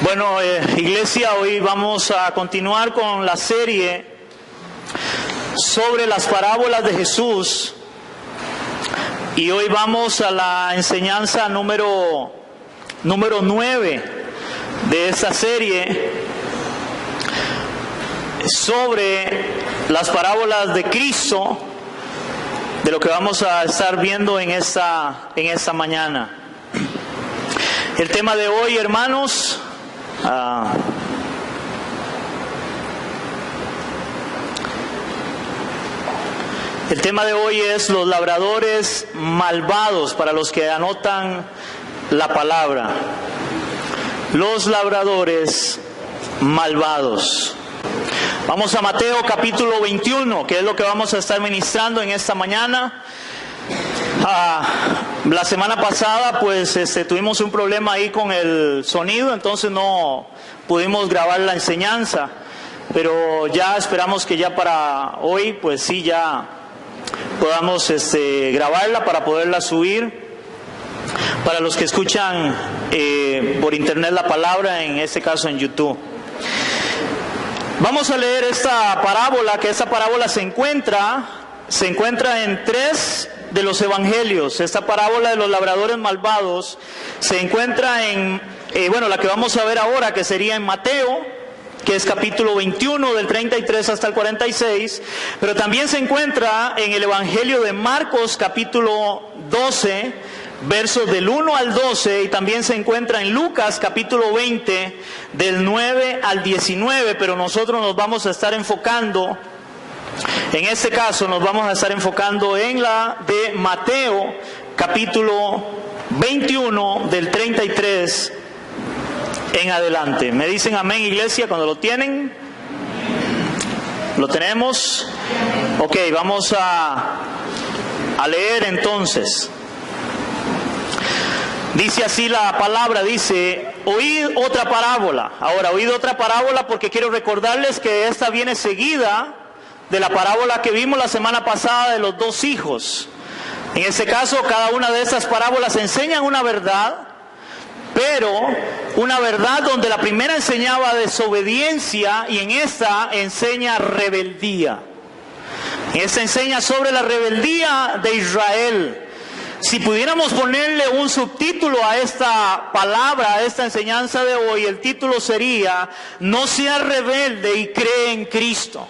Bueno, iglesia, hoy vamos a continuar con la serie sobre las parábolas de Jesús y hoy vamos a la enseñanza número 9 de esta serie sobre las parábolas de Cristo, de lo que vamos a estar viendo en esta mañana. El tema de hoy, hermanos, el tema de hoy es los labradores malvados, para los que anotan la palabra. Los labradores malvados. Vamos a Mateo capítulo 21, que es lo que vamos a estar ministrando en esta mañana. La semana pasada pues tuvimos un problema ahí con el sonido, entonces no pudimos grabar la enseñanza, pero ya esperamos que ya para hoy pues sí ya podamos grabarla para poderla subir para los que escuchan por internet la palabra, en este caso en YouTube. Vamos a leer esta parábola, que esta parábola se encuentra en 3 de los evangelios. Esta parábola de los labradores malvados se encuentra en, la que vamos a ver ahora, que sería en Mateo, que es capítulo 21, del 33 hasta el 46, pero también se encuentra en el evangelio de Marcos, capítulo 12, versos del 1 al 12, y también se encuentra en Lucas, capítulo 20, del 9 al 19, pero nosotros nos vamos a estar enfocando, en este caso nos vamos a estar enfocando en la de Mateo, capítulo 21, del 33 en adelante. ¿Me dicen amén, iglesia, cuando lo tienen? ¿Lo tenemos? Ok, vamos a leer entonces. Dice así la palabra, dice: oíd otra parábola. Ahora, oíd otra parábola porque quiero recordarles que esta viene seguida de la parábola que vimos la semana pasada de los 2 hijos. En este caso, cada una de estas parábolas enseñan una verdad, pero una verdad donde la primera enseñaba desobediencia y en esta enseña rebeldía. En esta enseña sobre la rebeldía de Israel. Si pudiéramos ponerle un subtítulo a esta palabra, a esta enseñanza de hoy, el título sería: no seas rebelde y cree en Cristo.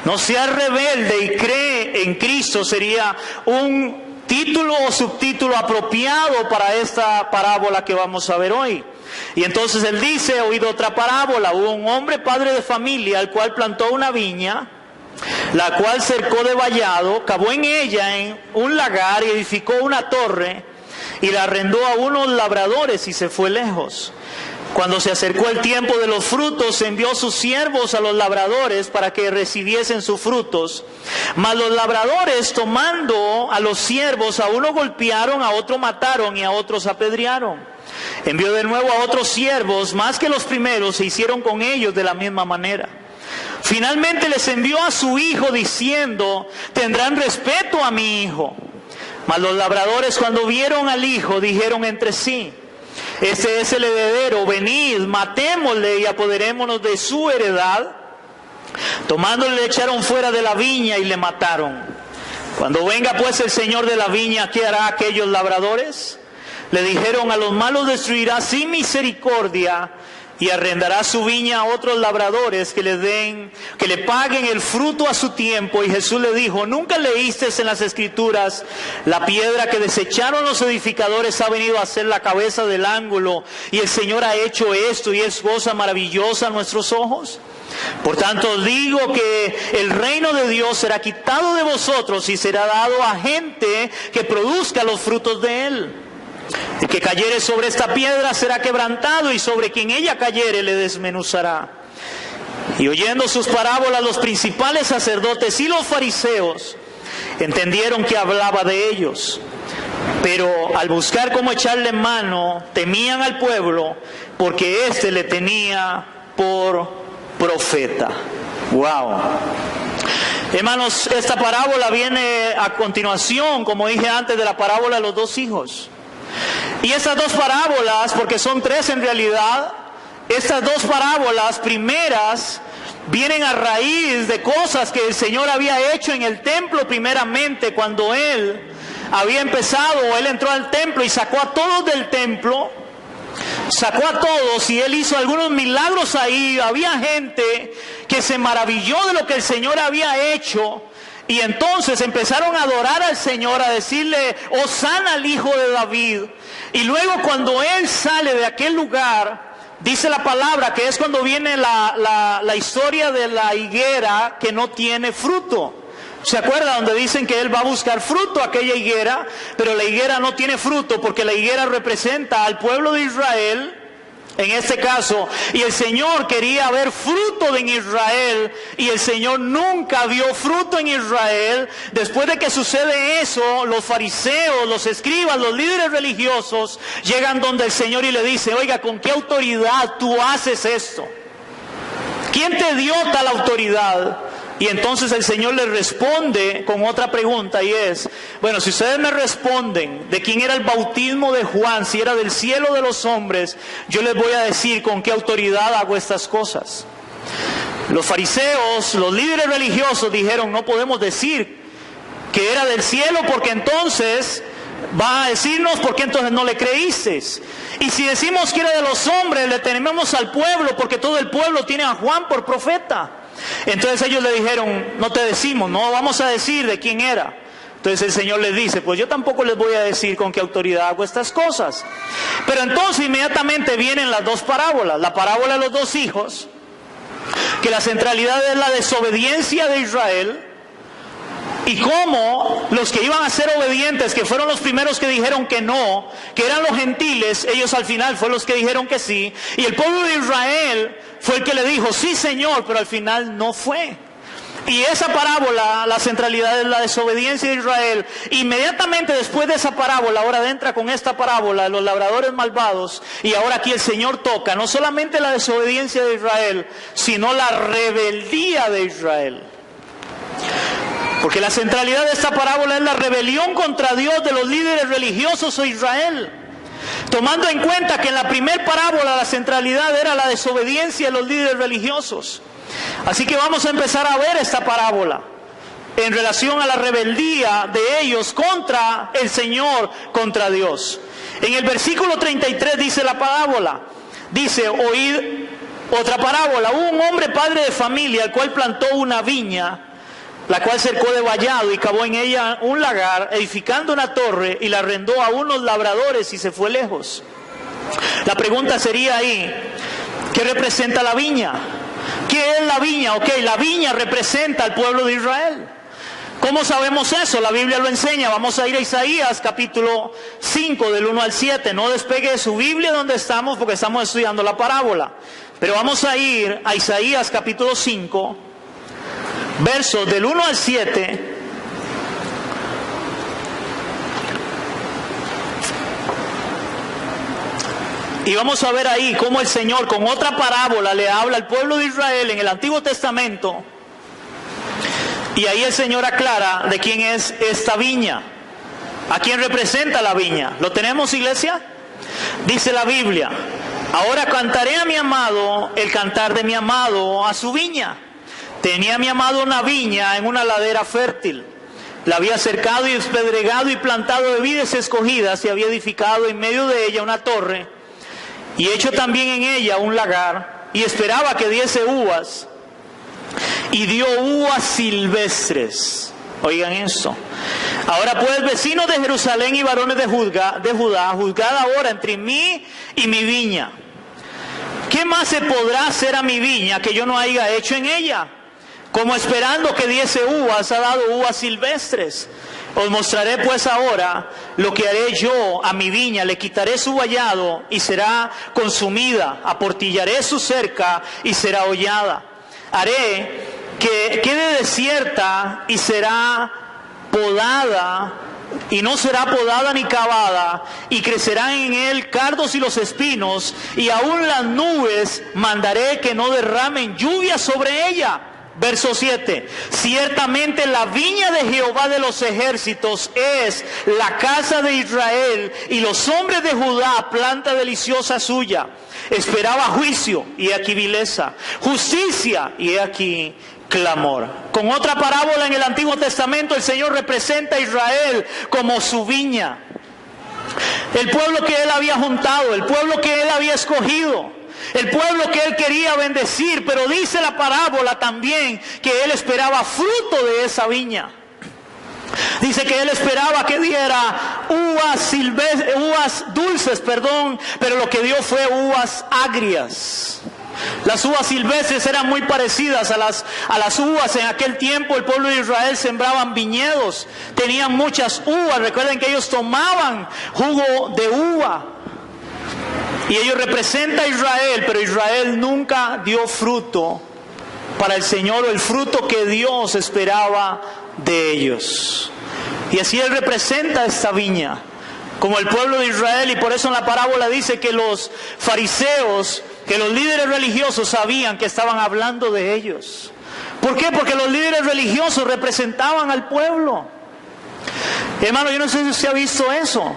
No seas rebelde y cree en Cristo sería un título o subtítulo apropiado para esta parábola que vamos a ver hoy. Y entonces él dice: oído otra parábola. Hubo un hombre padre de familia, el cual plantó una viña, la cual cercó de vallado, cavó en ella en un lagar y edificó una torre y la arrendó a unos labradores y se fue lejos. Cuando se acercó el tiempo de los frutos, envió sus siervos a los labradores para que recibiesen sus frutos. Mas los labradores, tomando a los siervos, a uno golpearon, a otro mataron y a otros apedrearon. Envió de nuevo a otros siervos, más que los primeros, se hicieron con ellos de la misma manera. Finalmente les envió a su hijo diciendo: tendrán respeto a mi hijo. Mas los labradores, cuando vieron al hijo, dijeron entre sí: este es el heredero, venid, matémosle y apoderémonos de su heredad. Tomándole, le echaron fuera de la viña y le mataron. Cuando venga pues el señor de la viña, ¿qué hará aquellos labradores? Le dijeron: a los malos destruirá sin misericordia y arrendará su viña a otros labradores que le paguen el fruto a su tiempo. Y Jesús le dijo: ¿nunca leíste en las Escrituras: la piedra que desecharon los edificadores ha venido a ser la cabeza del ángulo, y el Señor ha hecho esto, y es cosa maravillosa a nuestros ojos? Por tanto os digo que el reino de Dios será quitado de vosotros y será dado a gente que produzca los frutos de él. El que cayere sobre esta piedra será quebrantado, y sobre quien ella cayere le desmenuzará. Y oyendo sus parábolas, los principales sacerdotes y los fariseos entendieron que hablaba de ellos. Pero al buscar cómo echarle mano, temían al pueblo, porque éste le tenía por profeta. ¡Wow! Hermanos, esta parábola viene a continuación, como dije antes, de la parábola de los 2 hijos. Y estas 2 parábolas, porque son 3 en realidad, estas dos parábolas primeras vienen a raíz de cosas que el Señor había hecho en el templo primeramente, cuando Él había empezado, Él entró al templo y sacó a todos del templo, sacó a todos y Él hizo algunos milagros ahí. Había gente que se maravilló de lo que el Señor había hecho. Y entonces empezaron a adorar al Señor, a decirle, Hosana al Hijo de David. Y luego cuando Él sale de aquel lugar, dice la palabra que es cuando viene la historia de la higuera que no tiene fruto. ¿Se acuerda? Donde dicen que Él va a buscar fruto a aquella higuera, pero la higuera no tiene fruto porque la higuera representa al pueblo de Israel. En este caso, y el Señor quería ver fruto en Israel, y el Señor nunca vio fruto en Israel. Después de que sucede eso, los fariseos, los escribas, los líderes religiosos llegan donde el Señor y le dice, oiga, ¿con qué autoridad tú haces esto? ¿Quién te dio tal autoridad? Y entonces el Señor les responde con otra pregunta, y es, bueno, si ustedes me responden de quién era el bautismo de Juan, si era del cielo o de los hombres, yo les voy a decir con qué autoridad hago estas cosas. Los fariseos, los líderes religiosos dijeron, no podemos decir que era del cielo, porque entonces va a decirnos por qué entonces no le creísteis. Y si decimos que era de los hombres, le tememos al pueblo, porque todo el pueblo tiene a Juan por profeta. Entonces ellos le dijeron, no te decimos, no vamos a decir de quién era. Entonces el Señor les dice, pues yo tampoco les voy a decir con qué autoridad hago estas cosas. Pero entonces inmediatamente vienen las dos parábolas. La parábola de los dos hijos, que la centralidad es la desobediencia de Israel, y cómo los que iban a ser obedientes, que fueron los primeros que dijeron que no, que eran los gentiles, ellos al final fueron los que dijeron que sí, y el pueblo de Israel fue el que le dijo, sí Señor, pero al final no fue. Y esa parábola, la centralidad es la desobediencia de Israel. Inmediatamente después de esa parábola, ahora entra con esta parábola de los labradores malvados, y ahora aquí el Señor toca no solamente la desobediencia de Israel, sino la rebeldía de Israel. Porque la centralidad de esta parábola es la rebelión contra Dios de los líderes religiosos de Israel. Tomando en cuenta que en la primera parábola la centralidad era la desobediencia de los líderes religiosos. Así que vamos a empezar a ver esta parábola en relación a la rebeldía de ellos contra el Señor, contra Dios. En el versículo 33 dice la parábola, dice, oíd otra parábola. Hubo un hombre padre de familia, el cual plantó una viña, la cual cercó de vallado y cavó en ella un lagar, edificando una torre, y la arrendó a unos labradores y se fue lejos. La pregunta sería ahí, ¿qué representa la viña? ¿Qué es la viña? Ok, la viña representa al pueblo de Israel. ¿Cómo sabemos eso? La Biblia lo enseña. Vamos a ir a Isaías capítulo 5 del 1 al 7. No despegue de su Biblia donde estamos, porque estamos estudiando la parábola. Pero vamos a ir a Isaías capítulo 5, versos del 1 al 7. Y vamos a ver ahí cómo el Señor con otra parábola le habla al pueblo de Israel en el Antiguo Testamento. Y ahí el Señor aclara de quién es esta viña. ¿A quién representa la viña? ¿Lo tenemos, iglesia? Dice la Biblia, ahora cantaré a mi amado el cantar de mi amado a su viña. Tenía mi amado una viña en una ladera fértil. La había cercado y despedregado y plantado de vides escogidas y había edificado en medio de ella una torre y hecho también en ella un lagar, y esperaba que diese uvas, y dio uvas silvestres. Oigan esto. Ahora pues, vecinos de Jerusalén y varones de Judá, juzgad ahora entre mí y mi viña. ¿Qué más se podrá hacer a mi viña que yo no haya hecho en ella? Como esperando que diese uvas, ha dado uvas silvestres. Os mostraré pues ahora lo que haré yo a mi viña. Le quitaré su vallado y será consumida. Aportillaré su cerca y será hollada. Haré que quede desierta y será podada, y no será podada ni cavada, y crecerán en él cardos y los espinos, y aún las nubes mandaré que no derramen lluvia sobre ella. Verso 7. Ciertamente la viña de Jehová de los ejércitos es la casa de Israel, y los hombres de Judá, planta deliciosa suya. Esperaba juicio, y he aquí vileza; justicia, y he aquí clamor. Con otra parábola en el Antiguo Testamento, el Señor representa a Israel como su viña. El pueblo que Él había juntado, el pueblo que Él había escogido, el pueblo que Él quería bendecir. Pero dice la parábola también que Él esperaba fruto de esa viña. Dice que Él esperaba que diera uvas dulces, pero lo que dio fue uvas agrias. Las uvas silvestres eran muy parecidas a las uvas. En aquel tiempo el pueblo de Israel sembraban viñedos, tenían muchas uvas. Recuerden que ellos tomaban jugo de uva. Y ellos representan a Israel, pero Israel nunca dio fruto para el Señor, o el fruto que Dios esperaba de ellos. Y así Él representa esta viña como el pueblo de Israel. Y por eso en la parábola dice que los fariseos, que los líderes religiosos sabían que estaban hablando de ellos. ¿Por qué? Porque los líderes religiosos representaban al pueblo. Hermano, yo no sé si usted ha visto eso.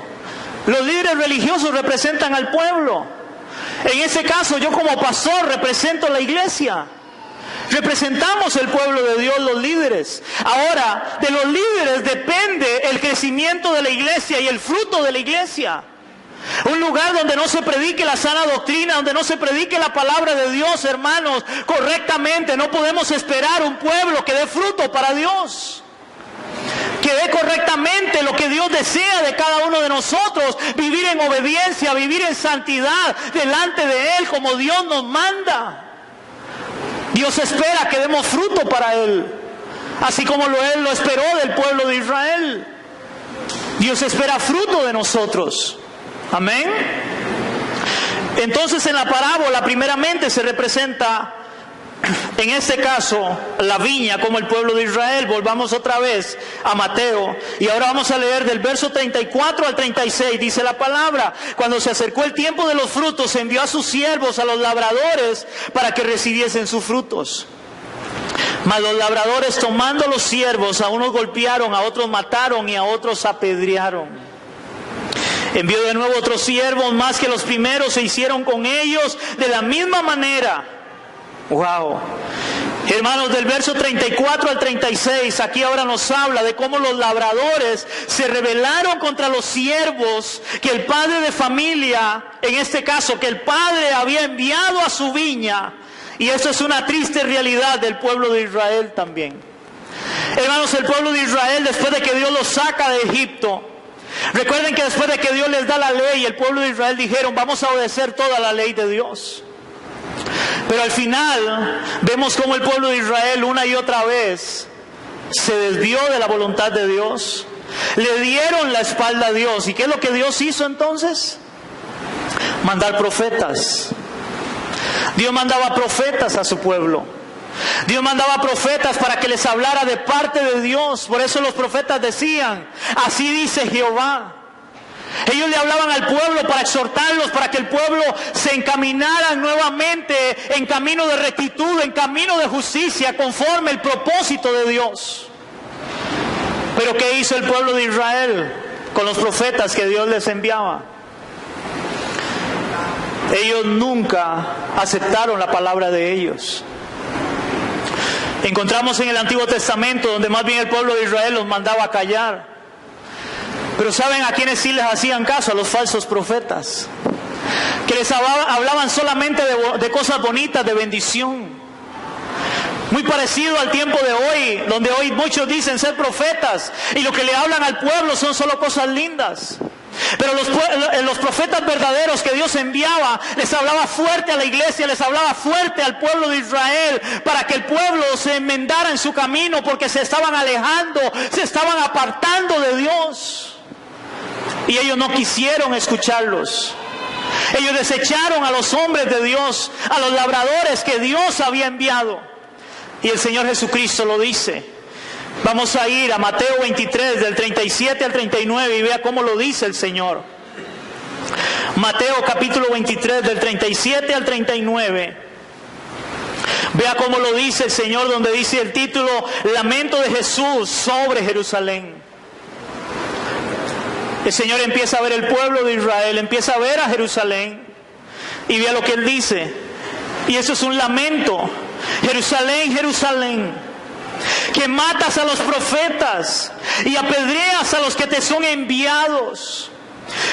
Los líderes religiosos representan al pueblo. En ese caso, yo como pastor represento la iglesia. Representamos el pueblo de Dios, los líderes. Ahora, de los líderes depende el crecimiento de la iglesia y el fruto de la iglesia. Un lugar donde no se predique la sana doctrina, donde no se predique la palabra de Dios, hermanos, correctamente. No podemos esperar un pueblo que dé fruto para Dios, que dé correctamente lo que Dios desea de cada uno de nosotros. Vivir en obediencia, vivir en santidad delante de Él como Dios nos manda. Dios espera que demos fruto para Él, así como Él lo esperó del pueblo de Israel. Dios espera fruto de nosotros. Amén. Entonces en la parábola primeramente se representa, en este caso, la viña como el pueblo de Israel. Volvamos otra vez a Mateo, y ahora vamos a leer del verso 34 al 36. Dice la palabra: cuando se acercó el tiempo de los frutos, envió a sus siervos, a los labradores, para que recibiesen sus frutos. Mas los labradores, tomando los siervos, a unos golpearon, a otros mataron y a otros apedrearon. Envió de nuevo otros siervos más que los primeros, se hicieron con ellos de la misma manera. Wow. Hermanos, del verso 34 al 36, aquí ahora nos habla de cómo los labradores se rebelaron contra los siervos que el padre de familia, en este caso, que el padre había enviado a su viña. Y eso es una triste realidad del pueblo de Israel también. Hermanos, el pueblo de Israel, después de que Dios los saca de Egipto, recuerden que después de que Dios les da la ley, el pueblo de Israel dijeron: vamos a obedecer toda la ley de Dios. Pero al final vemos cómo el pueblo de Israel una y otra vez se desvió de la voluntad de Dios. Le dieron la espalda a Dios. ¿Y qué es lo que Dios hizo entonces? Mandar profetas. Dios mandaba profetas a su pueblo. Dios mandaba profetas para que les hablara de parte de Dios. Por eso los profetas decían: así dice Jehová. Ellos le hablaban al pueblo para exhortarlos, para que el pueblo se encaminara nuevamente en camino de rectitud, en camino de justicia, conforme el propósito de Dios. Pero ¿qué hizo el pueblo de Israel con los profetas que Dios les enviaba? Ellos nunca aceptaron la palabra de ellos. Encontramos en el Antiguo Testamento donde más bien el pueblo de Israel los mandaba a callar. Pero ¿saben a quiénes sí les hacían caso? A los falsos profetas, que les hablaban solamente de cosas bonitas, de bendición. Muy parecido al tiempo de hoy, donde hoy muchos dicen ser profetas y lo que le hablan al pueblo son solo cosas lindas. Pero los profetas verdaderos que Dios enviaba, les hablaba fuerte a la iglesia, les hablaba fuerte al pueblo de Israel, para que el pueblo se enmendara en su camino, porque se estaban alejando, se estaban apartando de Dios. Y ellos no quisieron escucharlos. Ellos desecharon a los hombres de Dios, a los labradores que Dios había enviado. Y el Señor Jesucristo lo dice. Vamos a ir a Mateo 23, del 37 al 39, y vea cómo lo dice el Señor. Mateo capítulo 23, del 37 al 39. Vea cómo lo dice el Señor, donde dice el título, Lamento de Jesús sobre Jerusalén. El Señor empieza a ver el pueblo de Israel, empieza a ver a Jerusalén, y vea lo que Él dice. Y eso es un lamento. Jerusalén, Jerusalén, que matas a los profetas y apedreas a los que te son enviados.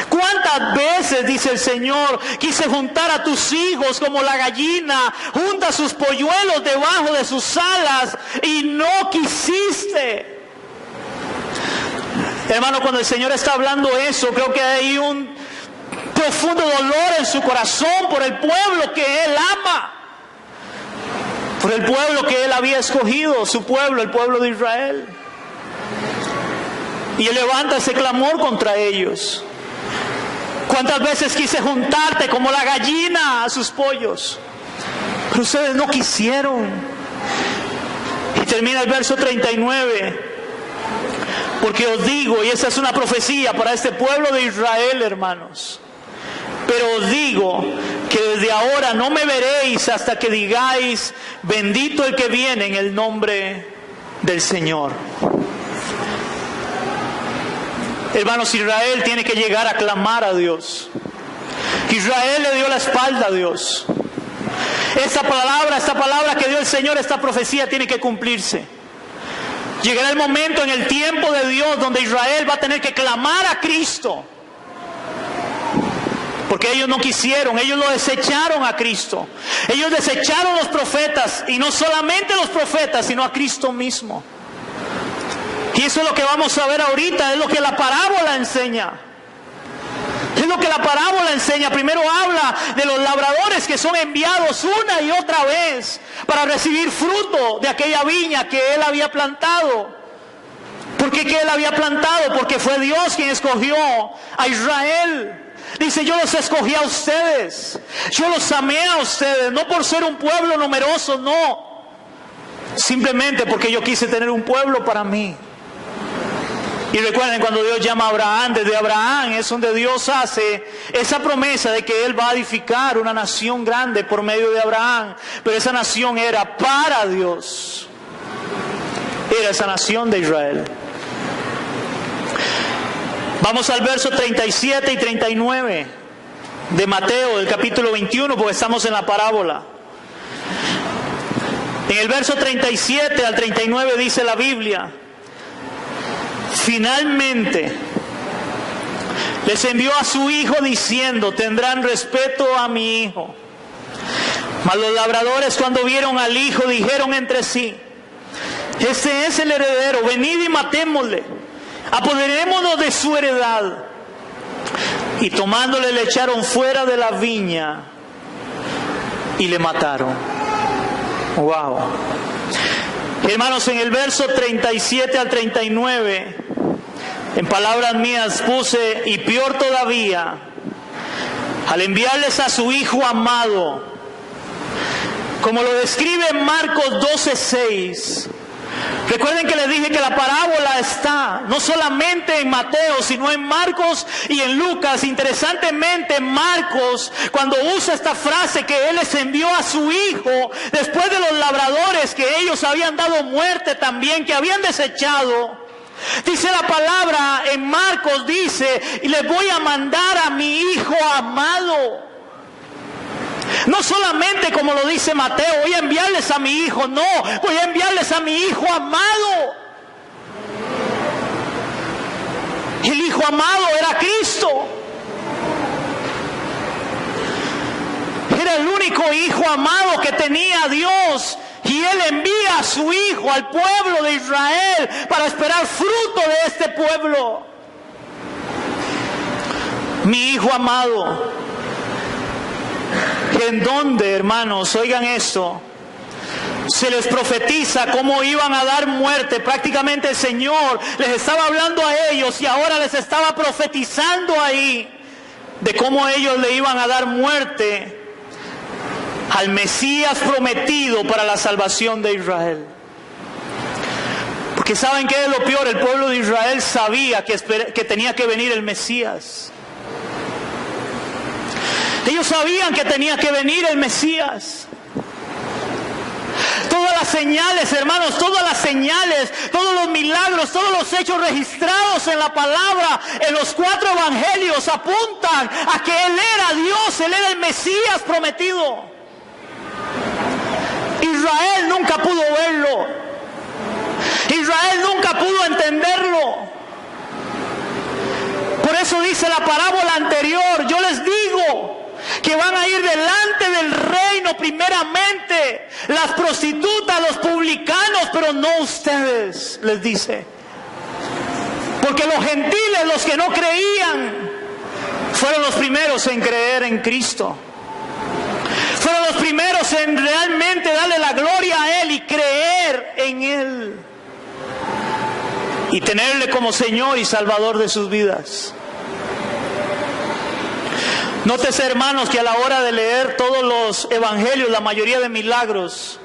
¿Cuántas veces, dice el Señor, quise juntar a tus hijos como la gallina junta sus polluelos debajo de sus alas y no quisiste? Hermano, cuando el Señor está hablando eso, creo que hay un profundo dolor en su corazón por el pueblo que Él ama, por el pueblo que Él había escogido, su pueblo, el pueblo de Israel. Y Él levanta ese clamor contra ellos. ¿Cuántas veces quise juntarte como la gallina a sus pollos? Pero ustedes no quisieron. Y termina el verso 39. Porque os digo, y esa es una profecía para este pueblo de Israel, hermanos. Pero os digo que desde ahora no me veréis hasta que digáis, bendito el que viene en el nombre del Señor. Hermanos, Israel tiene que llegar a clamar a Dios. Israel le dio la espalda a Dios. Esta palabra que dio el Señor, esta profecía tiene que cumplirse. Llegará el momento en el tiempo de Dios donde Israel va a tener que clamar a Cristo. Porque ellos no quisieron, ellos lo desecharon a Cristo. Ellos desecharon los profetas, y no solamente los profetas, sino a Cristo mismo. Y eso es lo que vamos a ver ahorita, es lo que la parábola enseña. Es lo que la parábola enseña. Primero habla de los labradores que son enviados una y otra vez para recibir fruto de aquella viña que Él había plantado. ¿Por qué que Él había plantado? Porque fue Dios quien escogió a Israel. Dice, yo los escogí a ustedes, yo los amé a ustedes, no por ser un pueblo numeroso, no. Simplemente porque yo quise tener un pueblo para mí. Y recuerden, cuando Dios llama a Abraham, desde Abraham es donde Dios hace esa promesa de que Él va a edificar una nación grande por medio de Abraham. Pero esa nación era para Dios. Era esa nación de Israel. Vamos al verso 37 y 39 de Mateo, del capítulo 21, porque estamos en la parábola. En el verso 37 al 39 dice la Biblia: finalmente les envió a su hijo diciendo, tendrán respeto a mi hijo. Mas los labradores, cuando vieron al hijo, dijeron entre sí, este es el heredero, venid y matémosle, apoderémonos de su heredad. Y tomándole le echaron fuera de la viña y le mataron. Wow. Hermanos, en el verso 37 al 39, en palabras mías puse, y peor todavía, al enviarles a su hijo amado, como lo describe Marcos 12:6. Recuerden que les dije que la parábola está no solamente en Mateo, sino en Marcos y en Lucas. Interesantemente, Marcos, cuando usa esta frase que Él les envió a su hijo, después de los labradores que ellos habían dado muerte también, que habían desechado, dice la palabra en Marcos, dice, y les voy a mandar a mi hijo amado. No solamente como lo dice Mateo, voy a enviarles a mi hijo, no, voy a enviarles a mi hijo amado. El hijo amado era Cristo. Era el único hijo amado que tenía Dios. Y Él envía a su hijo al pueblo de Israel para esperar fruto de este pueblo. Mi hijo amado. En donde, hermanos, oigan esto, se les profetiza cómo iban a dar muerte. Prácticamente el Señor les estaba hablando a ellos y ahora les estaba profetizando ahí de cómo ellos le iban a dar muerte al Mesías prometido para la salvación de Israel. Porque ¿saben qué es lo peor? El pueblo de Israel sabía que tenía que venir el Mesías. Ellos sabían que tenía que venir el Mesías. las señales, hermanos, todas las señales, todos los milagros, todos los hechos registrados en la palabra, en los 4 evangelios, apuntan a que Él era Dios, Él era el Mesías prometido. Israel nunca pudo verlo. Israel nunca pudo entenderlo. Por eso dice la parábola anterior, yo les digo que van a ir delante del reino primeramente las prostitutas, los publicanos, pero no ustedes, les dice. Porque los gentiles, los que no creían, fueron los primeros en creer en Cristo. Fueron los primeros en realmente darle la gloria a Él y creer en Él. Y tenerle como Señor y Salvador de sus vidas. Nótese, hermanos, que a la hora de leer todos los evangelios, la mayoría de milagros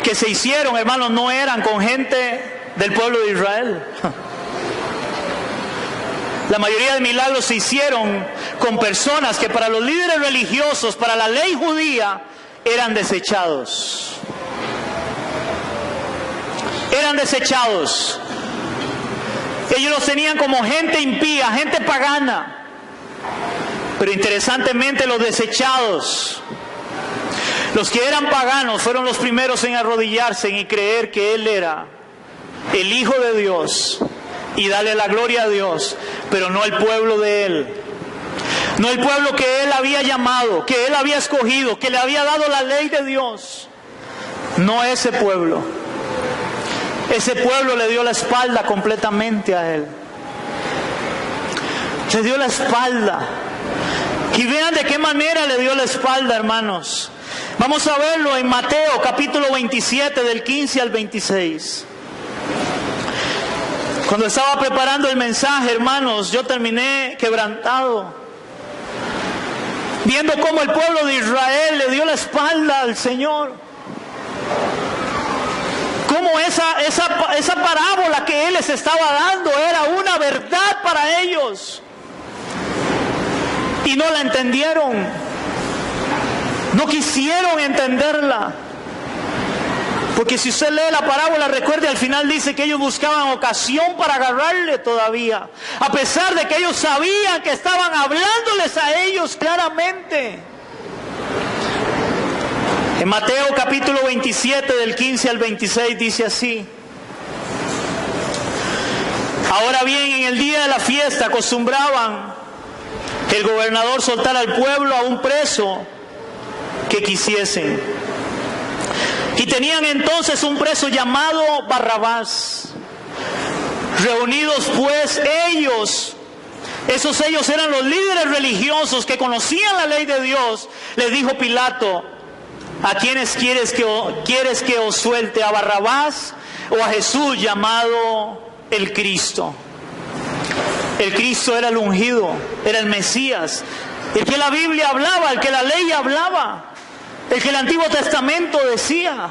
que se hicieron, hermanos, no eran con gente del pueblo de Israel. La mayoría de milagros se hicieron con personas que para los líderes religiosos, para la ley judía, eran desechados. Eran desechados. Ellos los tenían como gente impía, gente pagana. Pero interesantemente los desechados, los que eran paganos, fueron los primeros en arrodillarse y creer que Él era el Hijo de Dios y darle la gloria a Dios, pero no el pueblo de Él. No el pueblo que Él había llamado, que Él había escogido, que le había dado la ley de Dios. No ese pueblo. Ese pueblo le dio la espalda completamente a Él. Le dio la espalda. Y vean de qué manera le dio la espalda, hermanos. Vamos a verlo en Mateo capítulo 27 del 15 al 26. Cuando estaba preparando el mensaje, hermanos, yo terminé quebrantado, viendo cómo el pueblo de Israel le dio la espalda al Señor. Cómo esa parábola que Él les estaba dando era una verdad para ellos. Y no la entendieron. No quisieron entenderla. Porque si usted lee la parábola, recuerde, al final dice que ellos buscaban ocasión para agarrarle todavía. A pesar de que ellos sabían que estaban hablándoles a ellos claramente. En Mateo capítulo 27 del 15 al 26 dice así. Ahora bien, en el día de la fiesta acostumbraban el gobernador soltar al pueblo a un preso que quisiesen. Y tenían entonces un preso llamado Barrabás. Reunidos pues ellos, ellos eran los líderes religiosos que conocían la ley de Dios, les dijo Pilato: ¿a quiénes quieres que os suelte? ¿A Barrabás o a Jesús llamado el Cristo? El Cristo era el ungido, era el Mesías, el que la Biblia hablaba, el que la ley hablaba, el que el Antiguo Testamento decía.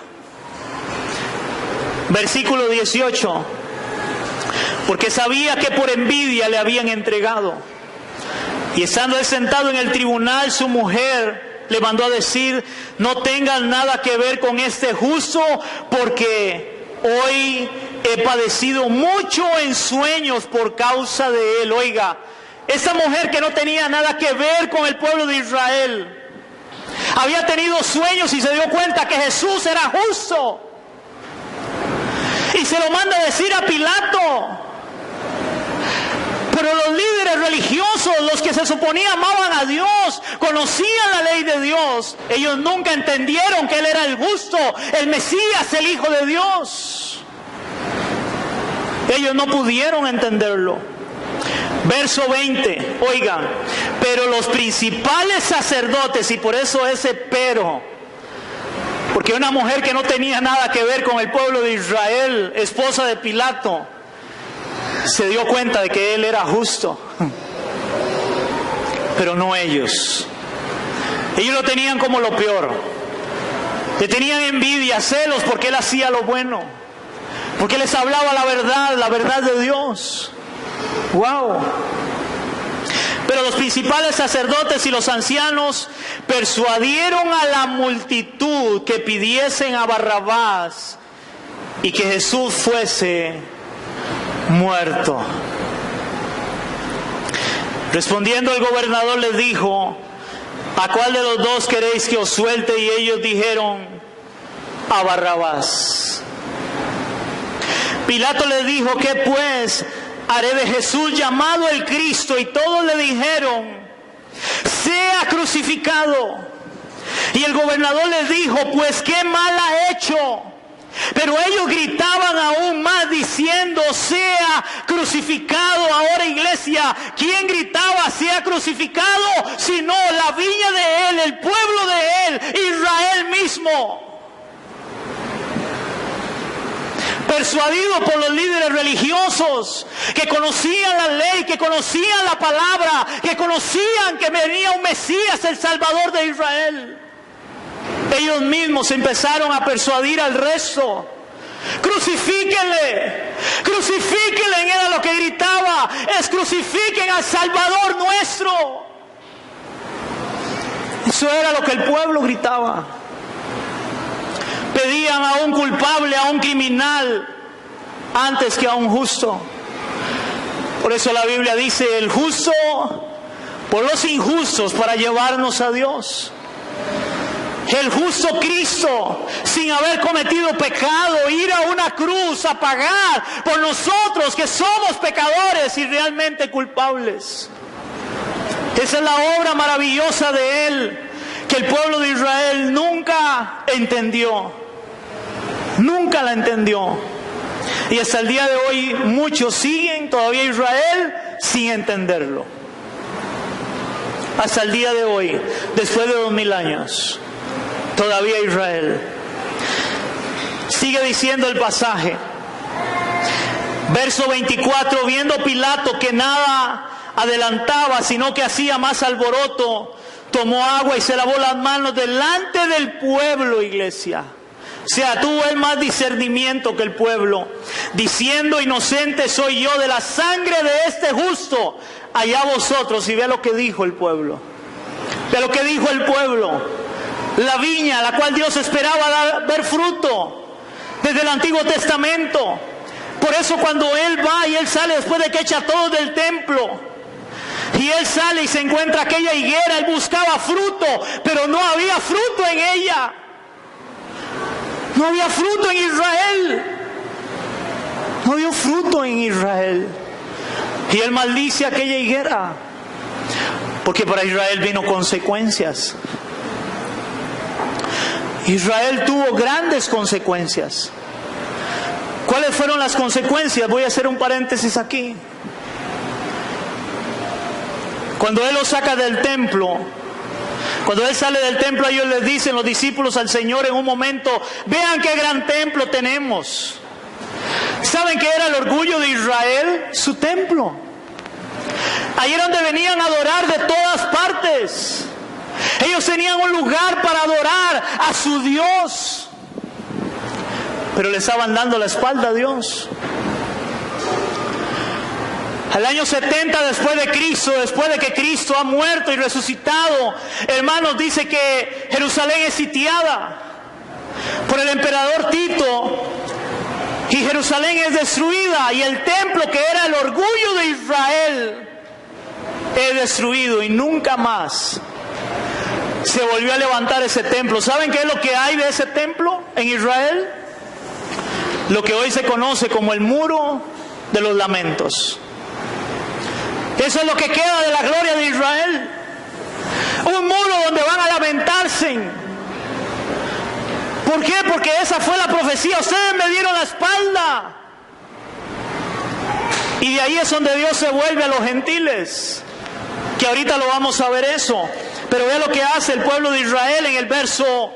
Versículo 18. Porque sabía que por envidia le habían entregado. Y estando él sentado en el tribunal, su mujer le mandó a decir: no tengan nada que ver con este justo, porque hoy he padecido mucho en sueños por causa de él. Oiga, esta mujer que no tenía nada que ver con el pueblo de Israel, había tenido sueños y se dio cuenta que Jesús era justo. Y se lo manda a decir a Pilato. Pero los líderes religiosos, los que se suponía amaban a Dios, conocían la ley de Dios, ellos nunca entendieron que Él era el justo, el Mesías, el Hijo de Dios. Ellos no pudieron entenderlo. Verso 20, oigan, pero los principales sacerdotes, y por eso ese pero, porque una mujer que no tenía nada que ver con el pueblo de Israel, esposa de Pilato, se dio cuenta de que Él era justo, pero no ellos. Ellos lo tenían como lo peor. Le tenían envidia, celos, porque Él hacía lo bueno, porque les hablaba la verdad de Dios. Wow. Pero los principales sacerdotes y los ancianos persuadieron a la multitud que pidiesen a Barrabás y que Jesús fuese muerto. Respondiendo el gobernador les dijo: ¿a cuál de los dos queréis que os suelte? Y ellos dijeron: a Barrabás. Pilato les dijo: ¿qué pues haré de Jesús llamado el Cristo? Y todos le dijeron: sea crucificado. Y el gobernador les dijo: pues qué mal ha hecho. Pero ellos gritaban aún más diciendo: sea crucificado. Ahora, iglesia, ¿quién gritaba sea crucificado? Sino la viña de él, el pueblo de él, Israel mismo. Persuadido por los líderes religiosos que conocían la ley, que conocían la palabra, que conocían que venía un Mesías, el Salvador de Israel. Ellos mismos empezaron a persuadir al resto. Crucifíquenle, crucifíquenle, era lo que gritaba, es crucifiquen al Salvador nuestro. Eso era lo que el pueblo gritaba. Pedían a un culpable, a un criminal, antes que a un justo. Por eso la Biblia dice: el justo por los injustos para llevarnos a Dios. El justo Cristo, sin haber cometido pecado, ir a una cruz a pagar por nosotros que somos pecadores y realmente culpables. Esa es la obra maravillosa de Él, que el pueblo de Israel nunca entendió. Nunca la entendió. Y hasta el día de hoy muchos siguen todavía Israel sin entenderlo. Hasta el día de hoy, después de 2000 años, todavía Israel. Sigue diciendo el pasaje. Verso 24, viendo Pilato que nada adelantaba, sino que hacía más alboroto, tomó agua y se lavó las manos delante del pueblo, iglesia. O sea, tuvo él más discernimiento que el pueblo, diciendo: inocente soy yo de la sangre de este justo, allá vosotros. Y vea lo que dijo el pueblo. Vea lo que dijo el pueblo. La viña, la cual Dios esperaba ver fruto desde el Antiguo Testamento. Por eso cuando él va y él sale después de que echa todo del templo, y él sale y se encuentra aquella higuera, él buscaba fruto, pero no había fruto en ella. No había fruto en Israel. No había fruto en Israel. Y él maldice aquella higuera, porque para Israel vino consecuencias. Israel tuvo grandes consecuencias. ¿Cuáles fueron las consecuencias? Voy a hacer un paréntesis aquí. Cuando él lo saca del templo, cuando él sale del templo, ellos les dicen, los discípulos, al Señor en un momento: vean qué gran templo tenemos. ¿Saben qué era el orgullo de Israel? Su templo. Ahí era donde venían a adorar de todas partes. Ellos tenían un lugar para adorar a su Dios, pero le estaban dando la espalda a Dios. Al año 70 después de Cristo, después de que Cristo ha muerto y resucitado, hermanos, dice que Jerusalén es sitiada por el emperador Tito y Jerusalén es destruida, y el templo, que era el orgullo de Israel, es destruido y nunca más se volvió a levantar ese templo. ¿Saben qué es lo que hay de ese templo en Israel? Lo que hoy se conoce como el muro de los lamentos. Eso es lo que queda de la gloria de Israel. Un muro donde van a lamentarse. ¿Por qué? Porque esa fue la profecía. Ustedes me dieron la espalda. Y de ahí es donde Dios se vuelve a los gentiles, que ahorita lo vamos a ver eso. Pero vea lo que hace el pueblo de Israel en el verso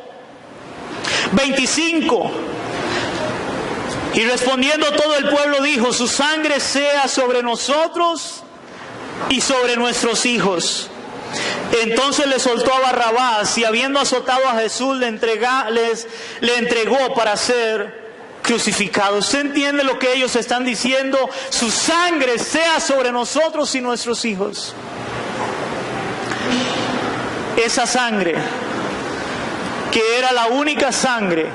25. Y respondiendo todo el pueblo dijo: su sangre sea sobre nosotros y sobre nuestros hijos. Entonces le soltó a Barrabás, y habiendo azotado a Jesús le entregó para ser crucificado. ¿Usted entiende lo que ellos están diciendo? Su sangre sea sobre nosotros y nuestros hijos. esa sangre, que era la única sangre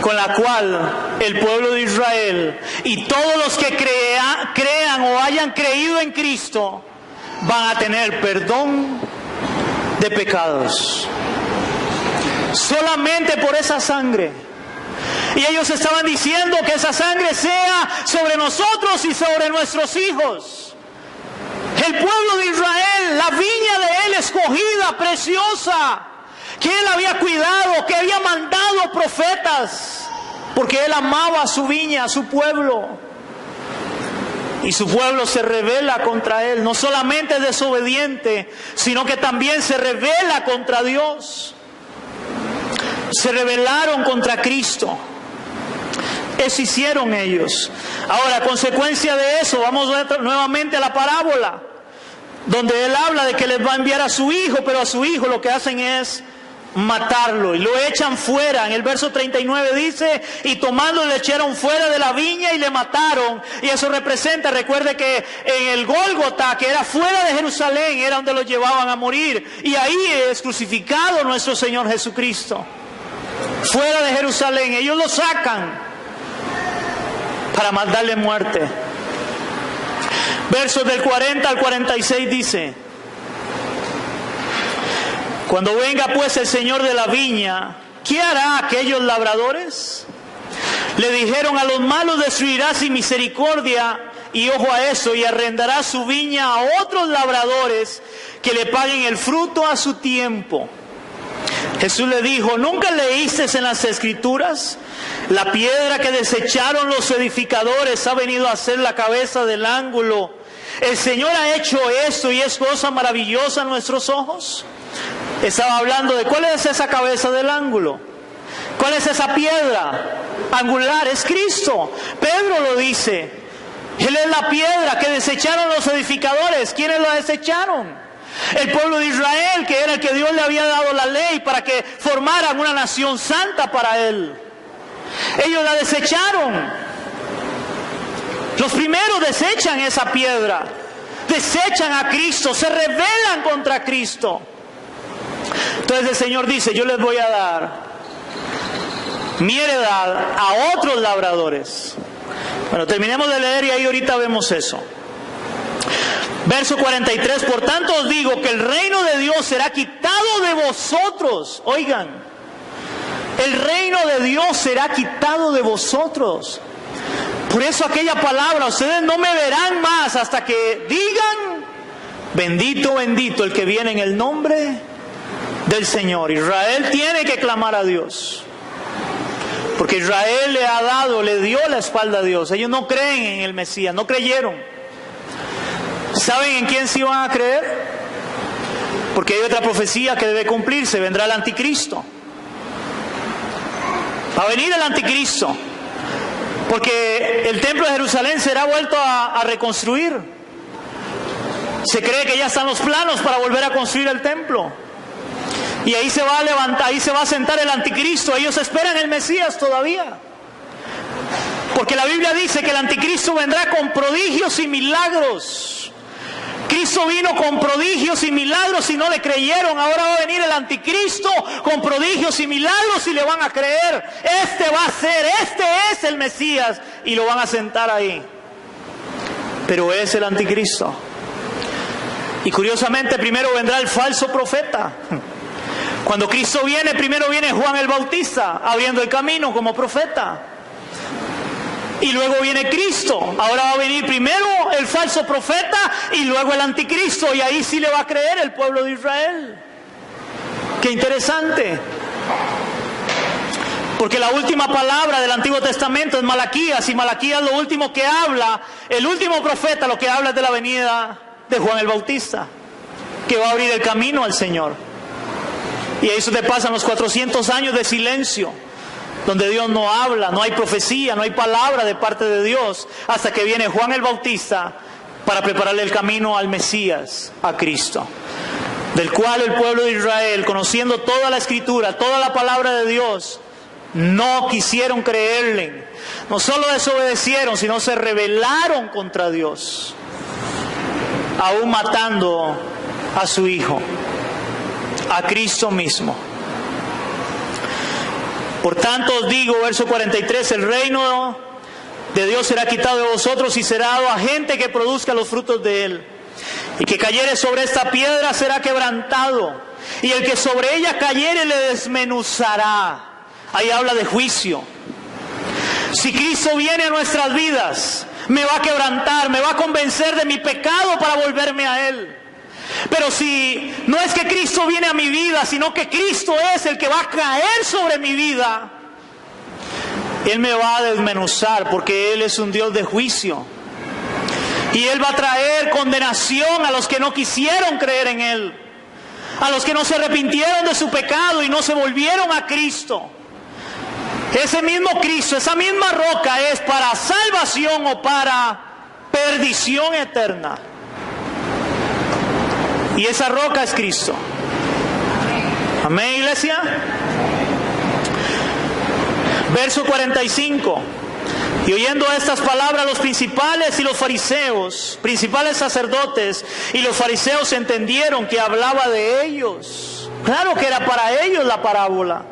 con la cual el pueblo de Israel y todos los que crean o hayan creído en Cristo van a tener perdón de pecados. Solamente por esa sangre. Y ellos estaban diciendo que esa sangre sea sobre nosotros y sobre nuestros hijos. El pueblo de Israel, la viña de Él escogida, preciosa, que Él había cuidado, que había mandado profetas, porque Él amaba a su viña, a su pueblo. Y su pueblo se rebela contra Él. No solamente es desobediente, sino que también se rebela contra Dios. Se rebelaron contra Cristo. Eso hicieron ellos. Ahora, a consecuencia de eso, vamos nuevamente a la parábola, donde Él habla de que les va a enviar a su hijo, pero a su hijo lo que hacen es matarlo y lo echan fuera. En el verso 39 dice: y tomándolo le echaron fuera de la viña y le mataron. Y eso representa, recuerde que en el Gólgota, que era fuera de Jerusalén, era donde lo llevaban a morir. Y ahí es crucificado nuestro Señor Jesucristo. Fuera de Jerusalén, ellos lo sacan para darle muerte. Versos del 40 al 46 dice: cuando venga pues el Señor de la viña, ¿qué hará aquellos labradores? Le dijeron: a los malos destruirá sin misericordia, y ojo a eso, y arrendará su viña a otros labradores que le paguen el fruto a su tiempo. Jesús le dijo: ¿nunca leíste en las Escrituras? La piedra que desecharon los edificadores ha venido a ser la cabeza del ángulo. El Señor ha hecho esto y es cosa maravillosa a nuestros ojos. Estaba hablando de cuál es esa cabeza del ángulo. ¿Cuál es esa piedra angular? Es Cristo. Pedro lo dice. Él es la piedra que desecharon los edificadores. ¿Quiénes la desecharon? El pueblo de Israel, que era el que Dios le había dado la ley para que formaran una nación santa para Él. Ellos la desecharon. Los primeros desechan esa piedra, desechan a Cristo, se rebelan contra Cristo. Entonces el Señor dice: yo les voy a dar mi heredad a otros labradores. Bueno, terminemos de leer y ahí ahorita vemos eso. Verso 43: por tanto os digo que el reino de Dios será quitado de vosotros. Oigan, el reino de Dios será quitado de vosotros. Por eso aquella palabra: ustedes no me verán más hasta que digan: bendito, bendito el que viene en el nombre del Señor. Israel tiene que clamar a Dios, porque Israel le dio la espalda a Dios. Ellos no creen en el Mesías, no creyeron. ¿Saben en quién sí van a creer? Porque hay otra profecía que debe cumplirse: vendrá el anticristo. Va a venir el anticristo, porque el templo de Jerusalén será vuelto a reconstruir. Se cree que ya están los planos para volver a construir el templo. Y ahí se va a levantar, ahí se va a sentar el anticristo. Ellos esperan el Mesías todavía. Porque la Biblia dice que el anticristo vendrá con prodigios y milagros. Cristo vino con prodigios y milagros y no le creyeron. Ahora va a venir el anticristo con prodigios y milagros y le van a creer. Este es el Mesías, y lo van a sentar ahí. Pero es el anticristo. Y curiosamente primero vendrá el falso profeta. Cuando Cristo viene, primero viene Juan el Bautista abriendo el camino como profeta. Y luego viene Cristo. Ahora va a venir primero el falso profeta y luego el anticristo. Y ahí sí le va a creer el pueblo de Israel. Qué interesante. Porque la última palabra del Antiguo Testamento es Malaquías. Y Malaquías lo último que habla, el último profeta, lo que habla es de la venida de Juan el Bautista, que va a abrir el camino al Señor. Y eso te pasan los 400 años de silencio, donde Dios no habla, no hay profecía, no hay palabra de parte de Dios, hasta que viene Juan el Bautista para prepararle el camino al Mesías, a Cristo, del cual el pueblo de Israel, conociendo toda la Escritura, toda la palabra de Dios, no quisieron creerle. No solo desobedecieron, sino se rebelaron contra Dios, aún matando a su hijo. a Cristo mismo. Por tanto os digo, verso 43, el reino de Dios será quitado de vosotros y será dado a gente que produzca los frutos de él. Y que cayere sobre esta piedra será quebrantado, y el que sobre ella cayere le desmenuzará. Ahí habla de juicio. Si Cristo viene a nuestras vidas, me va a quebrantar, me va a convencer de mi pecado para volverme a Él. Pero si no es que Cristo viene a mi vida, sino que Cristo es el que va a caer sobre mi vida, Él me va a desmenuzar, porque Él es un Dios de juicio. Y Él va a traer condenación a los que no quisieron creer en Él, a los que no se arrepintieron de su pecado y no se volvieron a Cristo. Ese mismo Cristo, esa misma roca es para salvación o para perdición eterna. Y esa roca es Cristo. Amén, iglesia. Verso 45. Y oyendo estas palabras, los principales y los fariseos, principales sacerdotes y los fariseos entendieron que hablaba de ellos. Claro que era para ellos la parábola.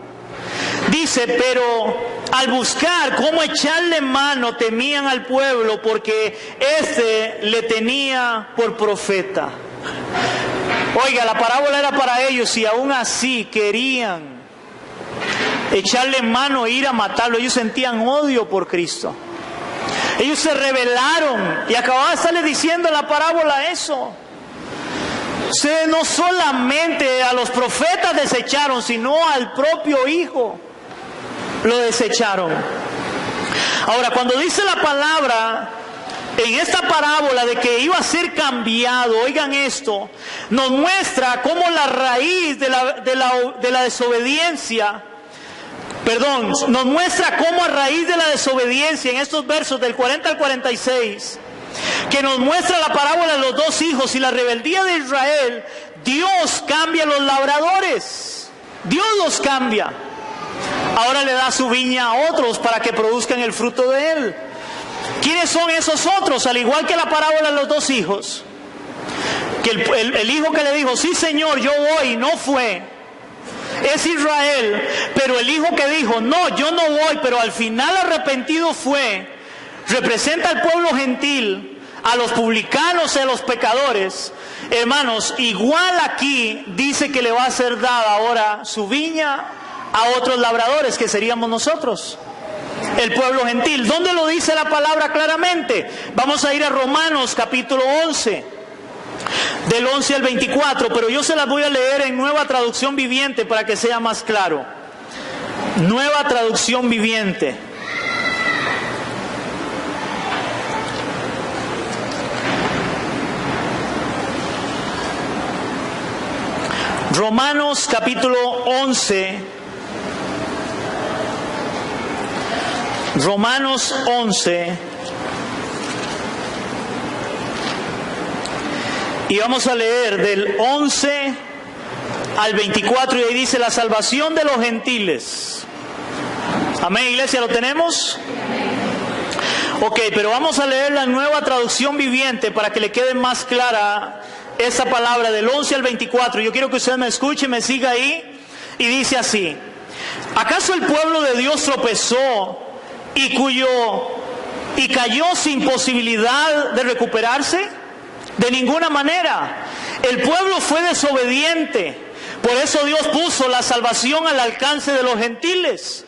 Dice, pero al buscar cómo echarle mano temían al pueblo, porque éste le tenía por profeta. Oiga, la parábola era para ellos y aún así querían echarle mano e ir a matarlo. Ellos sentían odio por Cristo. Ellos se rebelaron y acababa de estarle diciendo en la parábola eso. Ustedes no solamente a los profetas desecharon, sino al propio Hijo lo desecharon. Ahora, cuando dice la palabra en esta parábola de que iba a ser cambiado, oigan esto, nos muestra cómo la raíz de la desobediencia, nos muestra cómo a raíz de la desobediencia, en estos versos del 40 al 46, que nos muestra la parábola de los dos hijos y la rebeldía de Israel, Dios cambia a los labradores. Dios los cambia. Ahora le da su viña a otros para que produzcan el fruto de él. ¿Quiénes son esos otros? Al igual que la parábola de los dos hijos, que el hijo que le dijo, sí Señor, yo voy, no fue, es Israel. Pero el hijo que dijo, no, yo no voy, pero al final arrepentido fue, representa al pueblo gentil, a los publicanos y a los pecadores. Hermanos, igual aquí dice que le va a ser dada ahora su viña a otros labradores, que seríamos nosotros, el pueblo gentil. ¿Dónde lo dice la palabra claramente? Vamos a ir a Romanos capítulo 11, del 11 al 24, pero yo se las voy a leer en Nueva Traducción Viviente para que sea más claro. Nueva Traducción Viviente. Romanos capítulo 11. Romanos 11. Y vamos a leer del 11 al 24 y ahí dice la salvación de los gentiles. Amén, iglesia, ¿lo tenemos? Ok, pero vamos a leer la Nueva Traducción Viviente para que le quede más clara esta palabra del 11 al 24. Yo quiero que usted me escuche, me siga ahí. Y dice así: ¿acaso el pueblo de Dios tropezó y cayó sin posibilidad de recuperarse? De ninguna manera. El pueblo fue desobediente. Por eso Dios puso la salvación al alcance de los gentiles.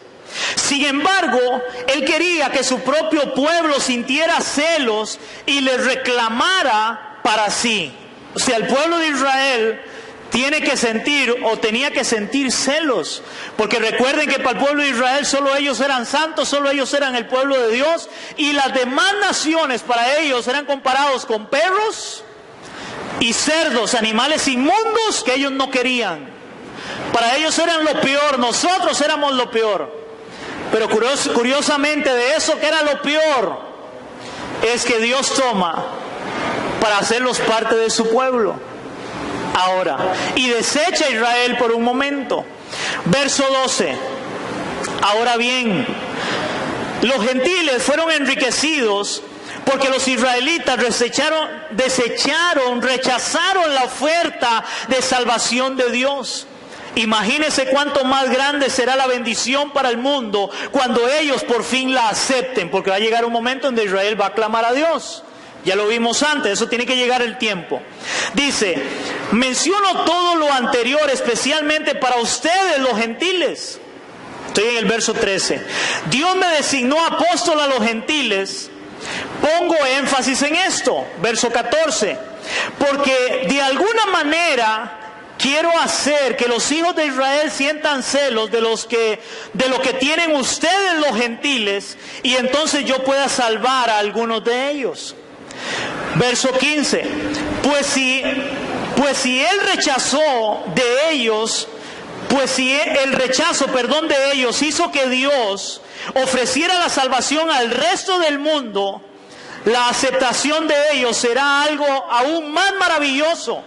Sin embargo, Él quería que su propio pueblo sintiera celos y les reclamara para sí. O sea, el pueblo de Israel tenía que sentir celos, porque recuerden que para el pueblo de Israel solo ellos eran santos, solo ellos eran el pueblo de Dios, y las demás naciones para ellos eran comparados con perros y cerdos, animales inmundos que ellos no querían. Para ellos eran lo peor, nosotros éramos lo peor. Pero curiosamente, de eso que era lo peor es que Dios toma para hacerlos parte de su pueblo ahora, y desecha a Israel por un momento. Verso 12. Ahora bien, los gentiles fueron enriquecidos porque los israelitas rechazaron la oferta de salvación de Dios. Imagínense cuánto más grande será la bendición para el mundo cuando ellos por fin la acepten, porque va a llegar un momento donde Israel va a clamar a Dios. Ya lo vimos antes, eso tiene que llegar el tiempo. Dice, menciono todo lo anterior especialmente para ustedes los gentiles. Estoy en el verso 13. Dios me designó apóstol a los gentiles. Pongo énfasis en esto, verso 14. Porque de alguna manera quiero hacer que los hijos de Israel sientan celos de lo que tienen ustedes los gentiles, y entonces yo pueda salvar a algunos de ellos. Verso 15. Pues si él rechazó de ellos, pues si el rechazo, de ellos hizo que Dios ofreciera la salvación al resto del mundo, la aceptación de ellos será algo aún más maravilloso.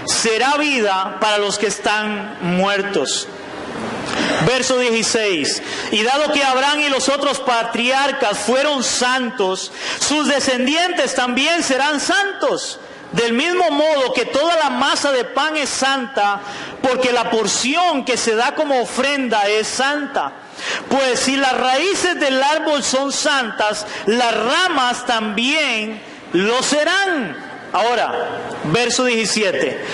Será vida para los que están muertos. Verso 16. Y dado que Abraham y los otros patriarcas fueron santos, sus descendientes también serán santos. Del mismo modo que toda la masa de pan es santa, porque la porción que se da como ofrenda es santa. Pues si las raíces del árbol son santas, las ramas también lo serán. Ahora, verso 17.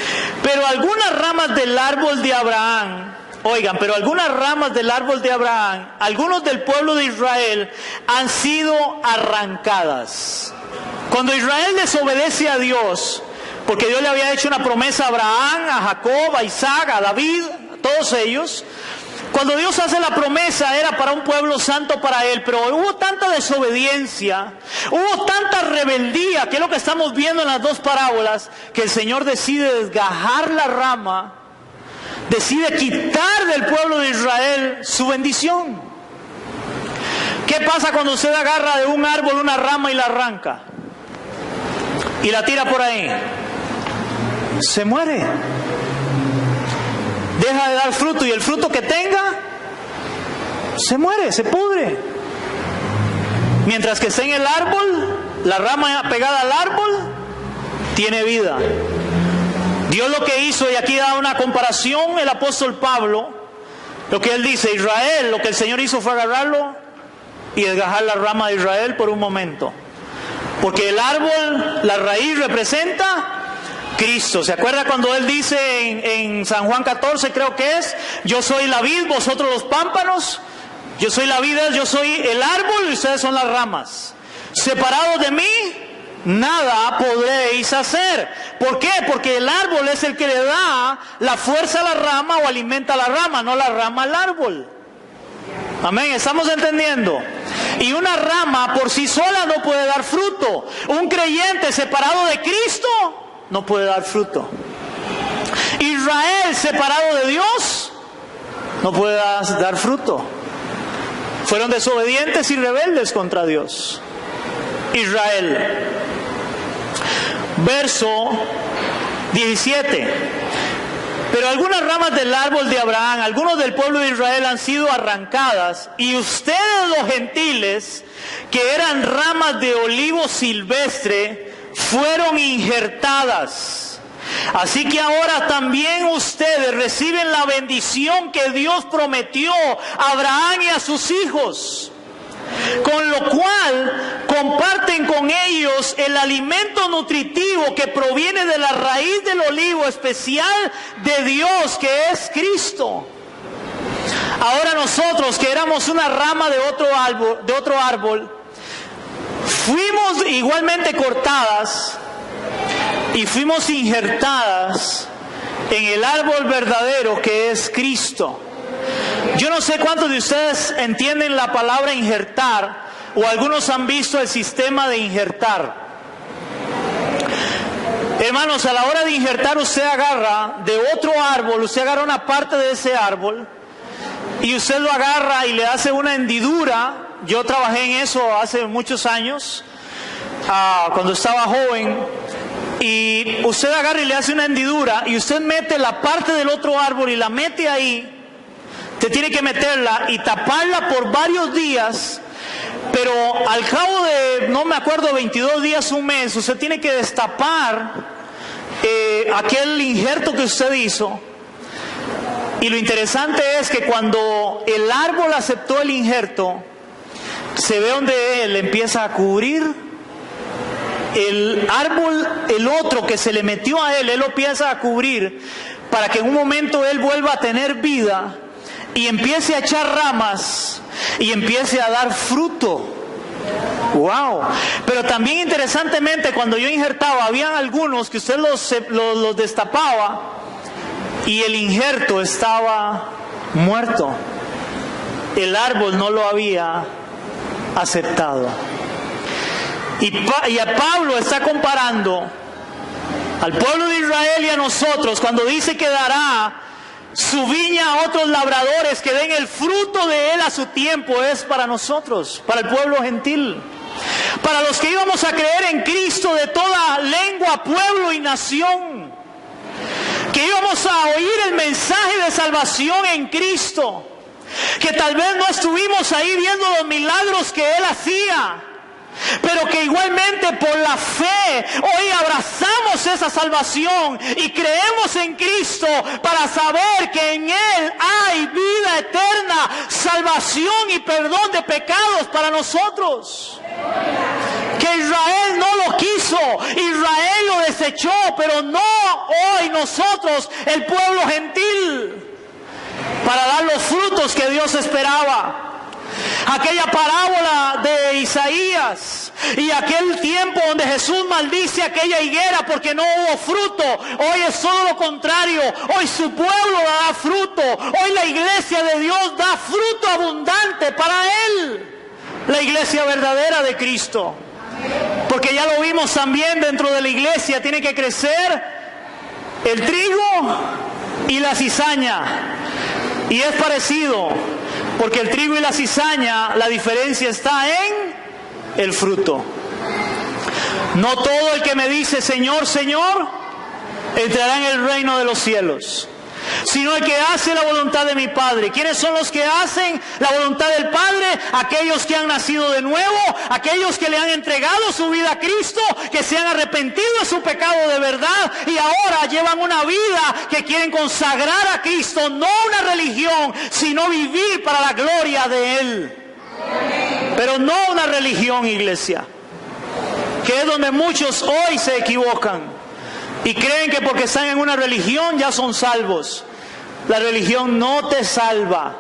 Pero algunas ramas del árbol de Abraham, algunos del pueblo de Israel han sido arrancadas. Cuando Israel desobedece a Dios, porque Dios le había hecho una promesa a Abraham, a Jacob, a Isaac, a David, a todos ellos. Cuando Dios hace la promesa era para un pueblo santo para Él, pero hubo tanta desobediencia, hubo tanta rebeldía, que es lo que estamos viendo en las dos parábolas, que el Señor decide desgajar la rama, decide quitar del pueblo de Israel su bendición. ¿Qué pasa cuando usted agarra de un árbol una rama y la arranca? Y la tira por ahí. Se muere. Deja de dar fruto, y el fruto que tenga se muere, se pudre. Mientras que esté en el árbol, la rama pegada al árbol tiene vida. Dios lo que hizo, y aquí da una comparación el apóstol Pablo, lo que él dice: Israel, lo que el Señor hizo fue agarrarlo y desgajar la rama de Israel por un momento, porque el árbol, la raíz, representa Cristo. ¿Se acuerda cuando Él dice en San Juan 14, creo que es: yo soy la vid, vosotros los pámpanos? Yo soy la vid, yo soy el árbol y ustedes son las ramas. Separados de mí, nada podréis hacer. ¿Por qué? Porque el árbol es el que le da la fuerza a la rama o alimenta a la rama, no la rama al árbol. Amén, ¿estamos entendiendo? Y una rama por sí sola no puede dar fruto. Un creyente separado de Cristo no puede dar fruto. Israel separado de Dios no puede dar fruto. Fueron desobedientes y rebeldes contra Dios. Israel. Verso 17. Pero algunas ramas del árbol de Abraham, algunos del pueblo de Israel, han sido arrancadas, y ustedes los gentiles, que eran ramas de olivo silvestre, fueron injertadas. Así que ahora también ustedes reciben la bendición que Dios prometió a Abraham y a sus hijos, con lo cual comparten con ellos el alimento nutritivo que proviene de la raíz del olivo especial de Dios, que es Cristo. Ahora nosotros, que éramos una rama de otro árbol, fuimos igualmente cortadas y fuimos injertadas en el árbol verdadero, que es Cristo. Yo no sé cuántos de ustedes entienden la palabra injertar, o algunos han visto el sistema de injertar. Hermanos, a la hora de injertar, usted agarra de otro árbol, usted agarra una parte de ese árbol y usted lo agarra y le hace una hendidura. Yo trabajé en eso hace muchos años, cuando estaba joven, y usted agarra y le hace una hendidura y usted mete la parte del otro árbol y la mete ahí. Usted tiene que meterla y taparla por varios días, pero al cabo de, no me acuerdo, 22 días, un mes, usted tiene que destapar aquel injerto que usted hizo, Y lo interesante es que cuando el árbol aceptó el injerto, se ve donde él empieza a cubrir el árbol, el otro que se le metió a él lo empieza a cubrir para que en un momento él vuelva a tener vida y empiece a echar ramas y empiece a dar fruto. Wow. Pero también interesantemente, cuando yo injertaba, habían algunos que usted los destapaba y el injerto estaba muerto. El árbol no lo había aceptado. Y a Pablo está comparando al pueblo de Israel y a nosotros cuando dice que dará su viña a otros labradores que den el fruto de él a su tiempo. Es para nosotros, para el pueblo gentil, para los que íbamos a creer en Cristo de toda lengua, pueblo y nación, que íbamos a oír el mensaje de salvación en Cristo, que tal vez no estuvimos ahí viendo los milagros que él hacía, pero que igualmente por la fe hoy abrazamos esa salvación y creemos en Cristo para saber que en Él hay vida eterna, salvación y perdón de pecados para nosotros. Que Israel no lo quiso, Israel lo desechó, pero no hoy nosotros, el pueblo gentil, para dar los frutos que Dios esperaba. Aquella parábola de Isaías y aquel tiempo donde Jesús maldice aquella higuera porque no hubo fruto, hoy es todo lo contrario. Hoy su pueblo da fruto, hoy la iglesia de Dios da fruto abundante para Él, la iglesia verdadera de Cristo. Porque ya lo vimos también, dentro de la iglesia tiene que crecer el trigo y la cizaña, y es parecido. Porque el trigo y la cizaña, la diferencia está en el fruto. No todo el que me dice Señor, Señor, entrará en el reino de los cielos, sino el que hace la voluntad de mi Padre. ¿Quiénes son los que hacen la voluntad del Padre? Aquellos que han nacido de nuevo, aquellos que le han entregado su vida a Cristo, que se han arrepentido de su pecado de verdad y ahora llevan una vida que quieren consagrar a Cristo, no una religión, sino vivir para la gloria de Él. Pero no una religión, iglesia, que es donde muchos hoy se equivocan y creen que porque están en una religión ya son salvos. La religión no te salva.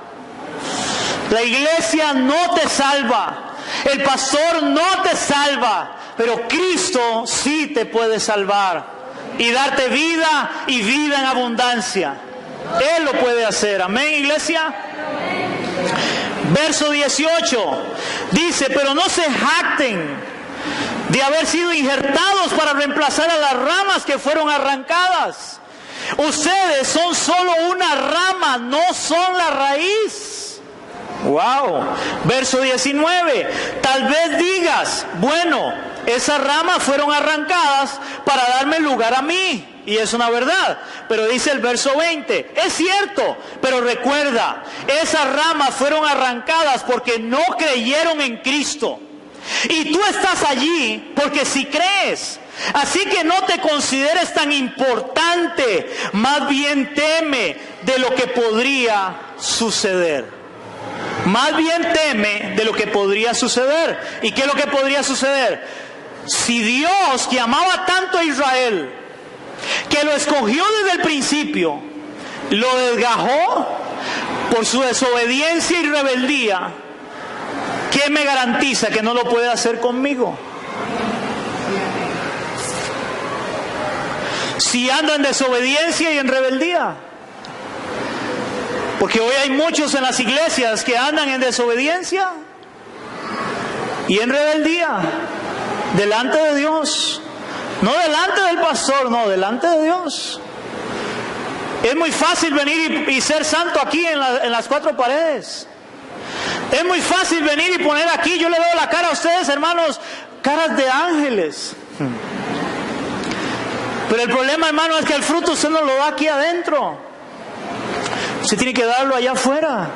La iglesia no te salva. El pastor no te salva. Pero Cristo sí te puede salvar y darte vida y vida en abundancia. Él lo puede hacer. Amén, iglesia. Verso 18 dice: pero no se jacten de haber sido injertados para reemplazar a las ramas que fueron arrancadas. Ustedes son solo una rama, no son la raíz. Wow. Verso 19. Tal vez digas, bueno, esas ramas fueron arrancadas para darme lugar a mí. Y es una verdad. Pero dice el verso 20, es cierto, pero recuerda, esas ramas fueron arrancadas porque no creyeron en Cristo. Y tú estás allí porque sí crees. Así que no te consideres tan importante, más bien teme de lo que podría suceder. Más bien teme de lo que podría suceder. ¿Y qué es lo que podría suceder? Si Dios, que amaba tanto a Israel, que lo escogió desde el principio, lo desgajó por su desobediencia y rebeldía, ¿quién me garantiza que no lo puede hacer conmigo? Si ando en desobediencia y en rebeldía. Porque hoy hay muchos en las iglesias que andan en desobediencia y en rebeldía delante de Dios. No delante del pastor, no, delante de Dios. Es muy fácil venir y ser santo aquí en las cuatro paredes. Es muy fácil venir y poner aquí, yo le veo la cara a ustedes, hermanos, caras de ángeles. Pero el problema, hermano, es que el fruto usted no lo da aquí adentro. Usted tiene que darlo allá afuera.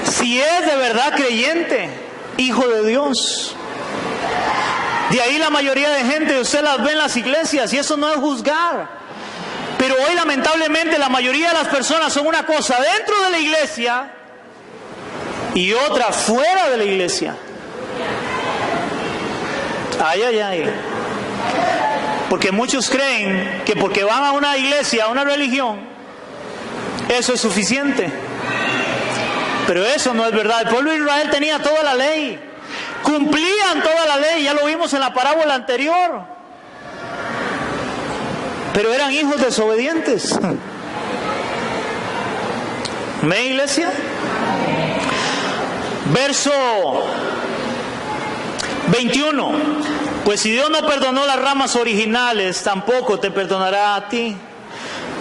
Si es de verdad creyente, hijo de Dios. De ahí la mayoría de gente, usted las ve en las iglesias, y eso no es juzgar. Pero hoy lamentablemente la mayoría de las personas son una cosa dentro de la iglesia y otra fuera de la iglesia. Ay, ay, ay. Porque muchos creen que porque van a una iglesia, a una religión, eso es suficiente. Pero eso no es verdad. El pueblo de Israel tenía toda la ley. Cumplían toda la ley. Ya lo vimos en la parábola anterior. Pero eran hijos desobedientes. ¿Amén, iglesia? Verso 21. Pues si Dios no perdonó las ramas originales, tampoco te perdonará a ti.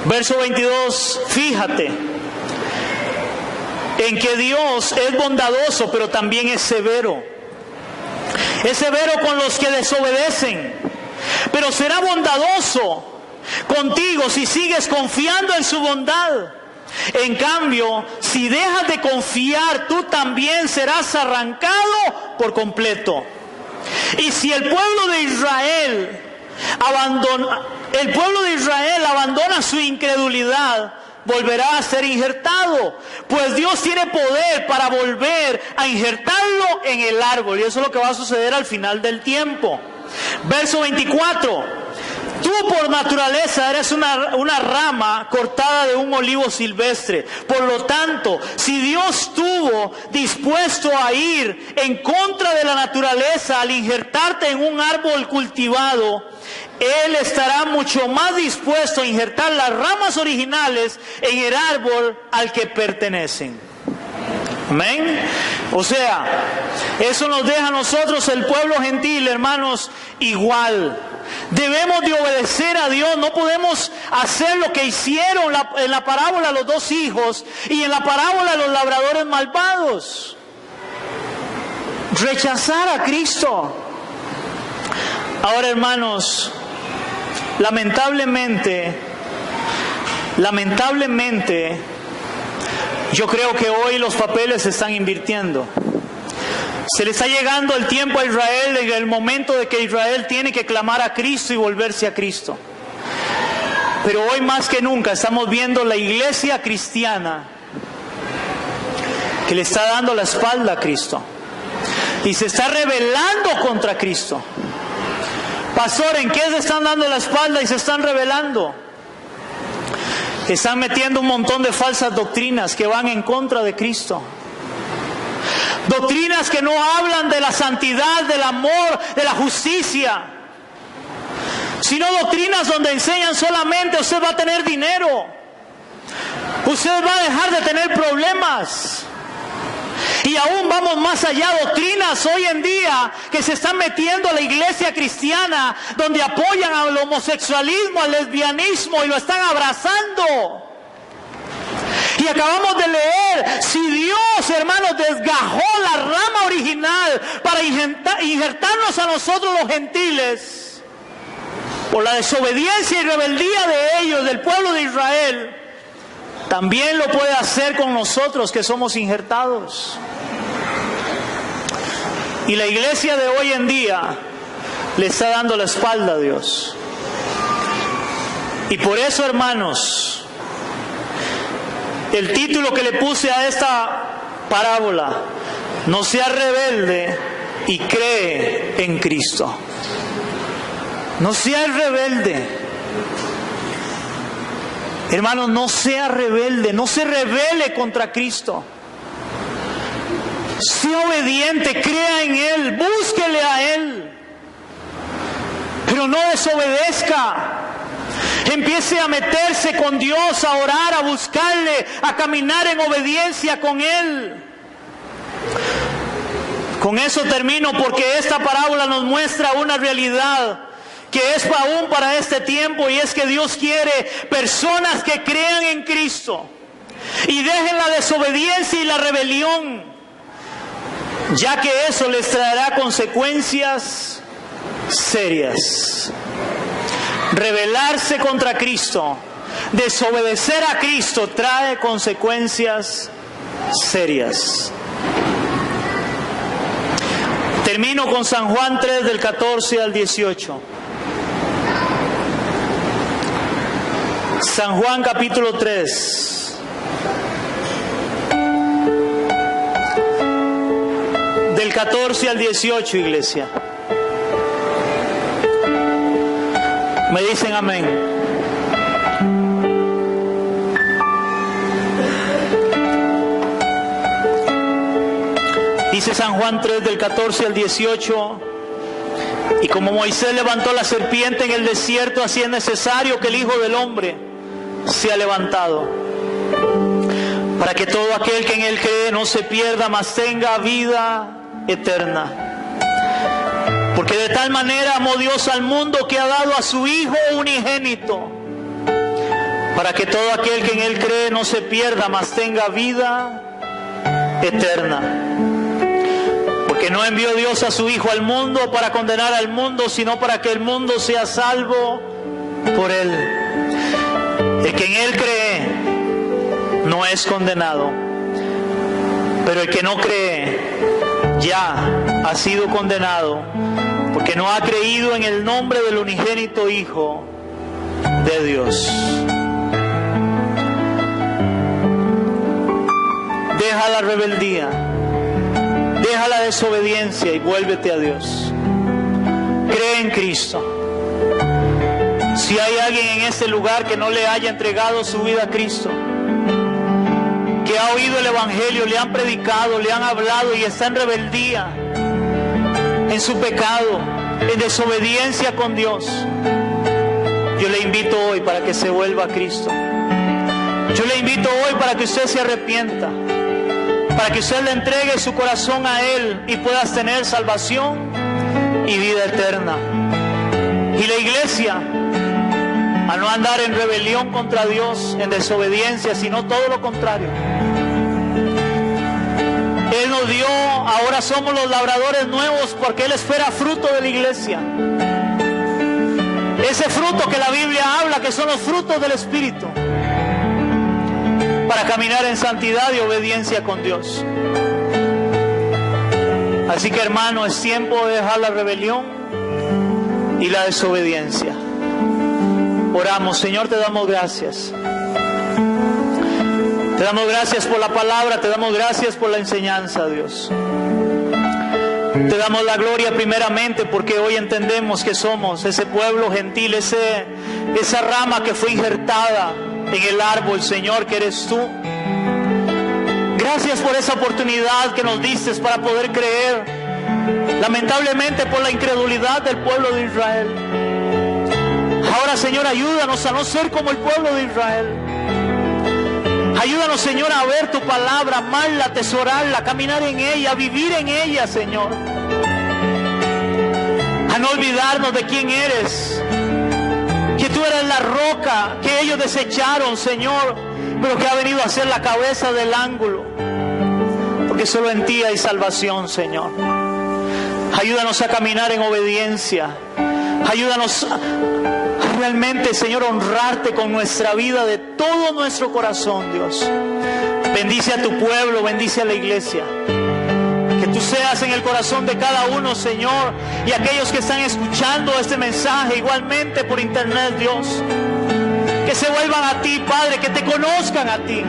Verso 22. Fíjate en que Dios es bondadoso, pero también es severo. Es severo con los que desobedecen, pero será bondadoso contigo si sigues confiando en su bondad. En cambio, si dejas de confiar, tú también serás arrancado por completo. Y si el pueblo de Israel abandona su incredulidad, volverá a ser injertado, pues Dios tiene poder para volver a injertarlo en el árbol, y eso es lo que va a suceder al final del tiempo. Verso 24. Tú por naturaleza eres una rama cortada de un olivo silvestre. Por lo tanto, si Dios estuvo dispuesto a ir en contra de la naturaleza al injertarte en un árbol cultivado, Él estará mucho más dispuesto a injertar las ramas originales en el árbol al que pertenecen. Amén. O sea, eso nos deja a nosotros, el pueblo gentil, hermanos, igual. Debemos de obedecer a Dios. No podemos hacer lo que hicieron en la parábola los dos hijos y en la parábola los labradores malvados. Rechazar a Cristo. Ahora, hermanos, lamentablemente, yo creo que hoy los papeles se están invirtiendo. Se le está llegando el tiempo a Israel, el momento de que Israel tiene que clamar a Cristo y volverse a Cristo. Pero hoy más que nunca estamos viendo la iglesia cristiana que le está dando la espalda a Cristo y se está rebelando contra Cristo. Pastor, ¿en qué se están dando la espalda y se están rebelando? Están metiendo un montón de falsas doctrinas que van en contra de Cristo. Doctrinas que no hablan de la santidad, del amor, de la justicia, sino doctrinas donde enseñan solamente usted va a tener dinero, usted va a dejar de tener problemas. Y aún vamos más allá, doctrinas hoy en día que se están metiendo a la iglesia cristiana, donde apoyan al homosexualismo, al lesbianismo y lo están abrazando. Y acabamos de leer, si Dios, hermanos, desgajó la rama original para injertarnos a nosotros los gentiles, por la desobediencia y rebeldía de ellos, del pueblo de Israel, también lo puede hacer con nosotros que somos injertados. Y la iglesia de hoy en día le está dando la espalda a Dios. Y por eso, hermanos, el título que le puse a esta parábola: no seas rebelde y cree en Cristo. No seas rebelde. Hermanos, no sea rebelde, no se rebele contra Cristo. Sea obediente, crea en Él, búsquele a Él. Pero no desobedezca. Empiece a meterse con Dios, a orar, a buscarle, a caminar en obediencia con Él. Con eso termino, porque esta parábola nos muestra una realidad que es aún para este tiempo, y es que Dios quiere personas que crean en Cristo y dejen la desobediencia y la rebelión, ya que eso les traerá consecuencias serias. Rebelarse contra Cristo, desobedecer a Cristo, trae consecuencias serias. Termino con San Juan 3 del 14 al 18. San Juan capítulo 3. Del 14 al 18, iglesia. Me dicen amén. Dice San Juan 3 del 14 al 18. Y como Moisés levantó la serpiente en el desierto, así es necesario que el Hijo del Hombre sea levantado, para que todo aquel que en él cree no se pierda, mas tenga vida eterna. Porque de tal manera amó Dios al mundo que ha dado a su Hijo unigénito, para que todo aquel que en él cree no se pierda, mas tenga vida eterna. Porque no envió Dios a su Hijo al mundo para condenar al mundo, sino para que el mundo sea salvo por él. El que en él cree no es condenado, pero el que no cree ya ha sido condenado, porque no ha creído en el nombre del unigénito Hijo de Dios. Deja la rebeldía, deja la desobediencia y vuélvete a Dios. Cree en Cristo. Si hay alguien en este lugar que no le haya entregado su vida a Cristo, que ha oído el Evangelio, le han predicado, le han hablado y está en rebeldía, en su pecado, en desobediencia con Dios, yo le invito hoy para que se vuelva a Cristo. Yo le invito hoy para que usted se arrepienta, para que usted le entregue su corazón a Él y puedas tener salvación y vida eterna. Y la iglesia, a no andar en rebelión contra Dios, en desobediencia, sino todo lo contrario. Él nos dio, ahora somos los labradores nuevos, porque Él espera fruto de la iglesia. Ese fruto que la Biblia habla, que son los frutos del Espíritu, para caminar en santidad y obediencia con Dios. Así que, hermano, es tiempo de dejar la rebelión y la desobediencia. Oramos. Señor, te damos gracias. Te damos gracias por la palabra, te damos gracias por la enseñanza, Dios. Te damos la gloria primeramente porque hoy entendemos que somos ese pueblo gentil, esa rama que fue injertada en el árbol, Señor, que eres tú. Gracias por esa oportunidad que nos diste para poder creer, lamentablemente por la incredulidad del pueblo de Israel. Ahora, Señor, ayúdanos a no ser como el pueblo de Israel. Ayúdanos, Señor, a ver tu palabra, amarla, atesorarla, caminar en ella, vivir en ella, Señor. A no olvidarnos de quién eres, que tú eres la roca que ellos desecharon, Señor, pero que ha venido a ser la cabeza del ángulo, porque solo en ti hay salvación, Señor. Ayúdanos a caminar en obediencia. Ayúdanos a realmente, Señor, honrarte con nuestra vida de todo nuestro corazón, Dios. Bendice a tu pueblo, bendice a la iglesia. Que tú seas en el corazón de cada uno, Señor, y aquellos que están escuchando este mensaje igualmente por internet, Dios. Que se vuelvan a ti, Padre, que te conozcan a ti.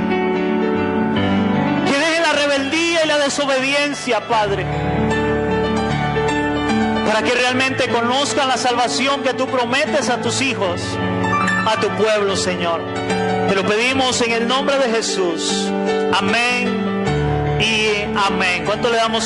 Que dejen la rebeldía y la desobediencia, Padre, para que realmente conozcan la salvación que tú prometes a tus hijos, a tu pueblo, Señor. Te lo pedimos en el nombre de Jesús. Amén y amén. ¿Cuánto le damos?